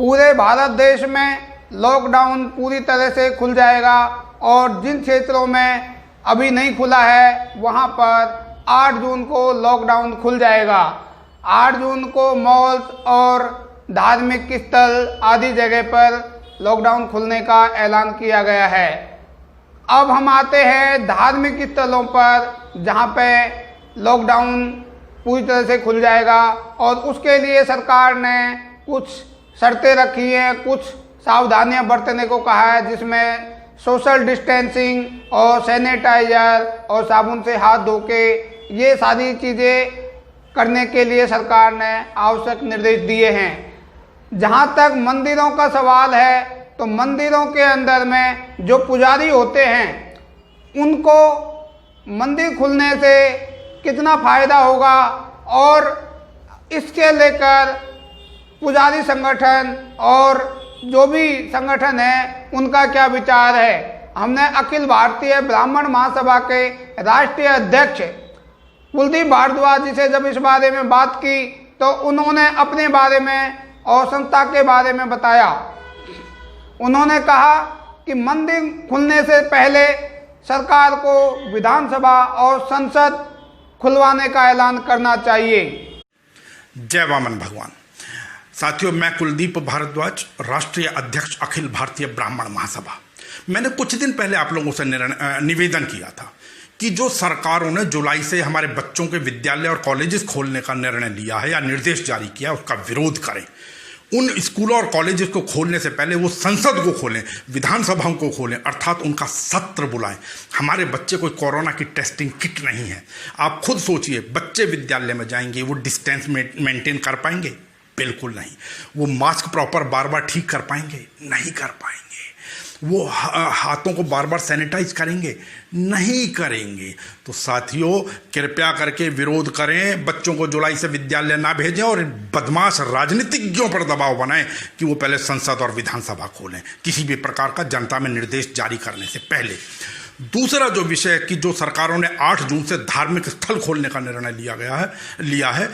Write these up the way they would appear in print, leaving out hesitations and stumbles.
पूरे भारत देश में लॉकडाउन पूरी तरह से खुल जाएगा और जिन क्षेत्रों में अभी नहीं खुला है वहां पर 8 जून को लॉकडाउन खुल जाएगा। 8 जून को मॉल्स और धार्मिक स्थल आदि जगह पर लॉकडाउन खुलने का ऐलान किया गया है। अब हम आते हैं धार्मिक स्थलों पर जहां पे लॉकडाउन पूरी तरह से खुल जाएगा और उसके लिए सरकार ने कुछ शर्तें रखी हैं, कुछ सावधानियां बरतने को कहा है, जिसमें सोशल डिस्टेंसिंग और सैनिटाइजर और साबुन से हाथ धो के ये सारी चीज़ें करने के लिए सरकार ने आवश्यक निर्देश दिए हैं। जहाँ तक मंदिरों का सवाल है तो मंदिरों के अंदर में जो पुजारी होते हैं उनको मंदिर खुलने से कितना फ़ायदा होगा और इसके लेकर पुजारी संगठन और जो भी संगठन है उनका क्या विचार है। हमने अखिल भारतीय ब्राह्मण महासभा के राष्ट्रीय अध्यक्ष कुलदीप भारद्वाज जी से जब इस बारे में बात की तो उन्होंने अपने बारे में और संस्था के बारे में बताया। उन्होंने कहा कि मंदिर खुलने से पहले सरकार को विधानसभा और संसद खुलवाने का ऐलान करना चाहिए। जय वामन भगवान। साथियों, मैं कुलदीप भारद्वाज, राष्ट्रीय अध्यक्ष अखिल भारतीय ब्राह्मण महासभा। मैंने कुछ दिन पहले आप लोगों से निवेदन किया था कि जो सरकारों ने जुलाई से हमारे बच्चों के विद्यालय और कॉलेजेस खोलने का निर्णय लिया है या निर्देश जारी किया है उसका विरोध करें। उन स्कूलों और कॉलेजेस को खोलने से पहले वो संसद को खोलें, विधानसभाओं को खोलें, अर्थात उनका सत्र बुलाएं। हमारे बच्चे कोई कोरोना की टेस्टिंग किट नहीं है। आप खुद सोचिए, बच्चे विद्यालय में जाएंगे, वो डिस्टेंस मेंटेन कर पाएंगे? बिल्कुल नहीं। वो मास्क प्रॉपर बार बार ठीक कर पाएंगे? नहीं कर पाएंगे। वो हाथों को बार बार सैनिटाइज करेंगे? नहीं करेंगे। तो साथियों, कृपया करके विरोध करें, बच्चों को जुलाई से विद्यालय ना भेजें और बदमाश राजनीतिज्ञों पर दबाव बनाएं कि वो पहले संसद और विधानसभा खोलें किसी भी प्रकार का जनता में निर्देश जारी करने से पहले। दूसरा जो विषय कि जो सरकारों ने 8 जून से धार्मिक स्थल खोलने का निर्णय लिया है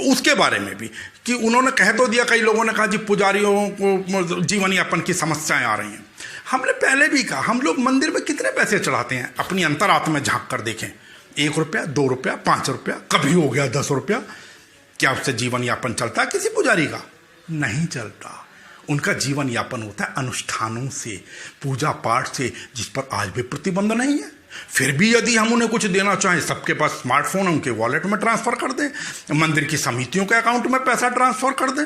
उसके बारे में भी कि उन्होंने कह तो दिया, कई लोगों ने कहा जी पुजारियों को जीवन यापन की समस्याएं आ रही हैं। हमने पहले भी कहा, हम लोग मंदिर में कितने पैसे चढ़ाते हैं? अपनी अंतरात्मा में झांक कर देखें। 1 रुपया, 2 रुपया, 5 रुपया, कभी हो गया 10 रुपया। क्या उससे जीवन यापन चलता है किसी पुजारी का? नहीं चलता। उनका जीवन यापन होता है अनुष्ठानों से, पूजा पाठ से, जिस पर आज भी प्रतिबंध नहीं है। फिर भी यदि हम उन्हें कुछ देना चाहें, सबके पास स्मार्टफोन है, उनके वॉलेट में ट्रांसफर कर दें, मंदिर की समितियों के अकाउंट में पैसा ट्रांसफर कर दें।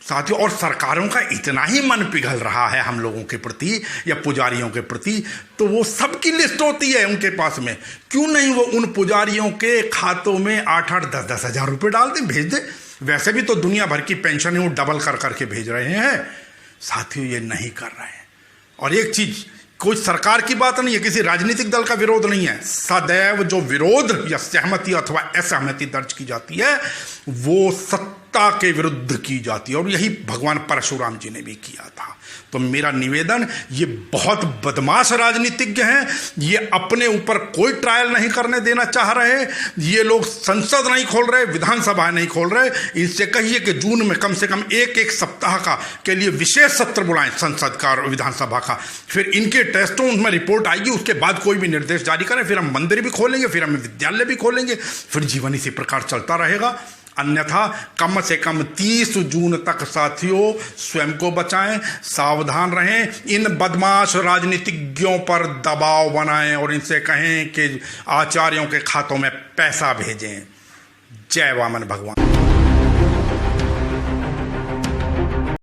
साथियों, और सरकारों का इतना ही मन पिघल रहा है हम लोगों के प्रति या पुजारियों के प्रति, तो वो सबकी लिस्ट होती है उनके पास में। क्यों नहीं वो उन पुजारियों के खातों में 8-8, 10-10 हज़ार रुपये डाल दें, भेज दें। वैसे भी तो दुनिया भर की पेंशन है वो डबल कर करके भेज रहे हैं। साथियों, ये नहीं कर रहे हैं। और एक चीज, कोई सरकार की बात नहीं है, किसी राजनीतिक दल का विरोध नहीं है। सदैव जो विरोध या सहमति अथवा असहमति दर्ज की जाती है वो सत्ता के विरुद्ध की जाती है, और यही भगवान परशुराम जी ने भी किया था। तो मेरा निवेदन, ये बहुत बदमाश राजनीतिज्ञ हैं, ये अपने ऊपर कोई ट्रायल नहीं करने देना चाह रहे। ये लोग संसद नहीं खोल रहे, विधानसभा नहीं खोल रहे। इनसे कहिए कि जून में कम से कम एक सप्ताह का के लिए विशेष सत्र बुलाएं, संसद का और विधानसभा का। फिर इनके टेस्टों में रिपोर्ट आएगी, उसके बाद कोई भी निर्देश जारी करें। फिर हम मंदिर भी खोलेंगे, फिर हम विद्यालय भी खोलेंगे, फिर जीवन इसी प्रकार चलता रहेगा। अन्यथा कम से कम 30 जून तक साथियों स्वयं को बचाएं, सावधान रहें, इन बदमाश राजनीतिज्ञों पर दबाव बनाएं और इनसे कहें कि आचार्यों के खातों में पैसा भेजें। जय वामन भगवान।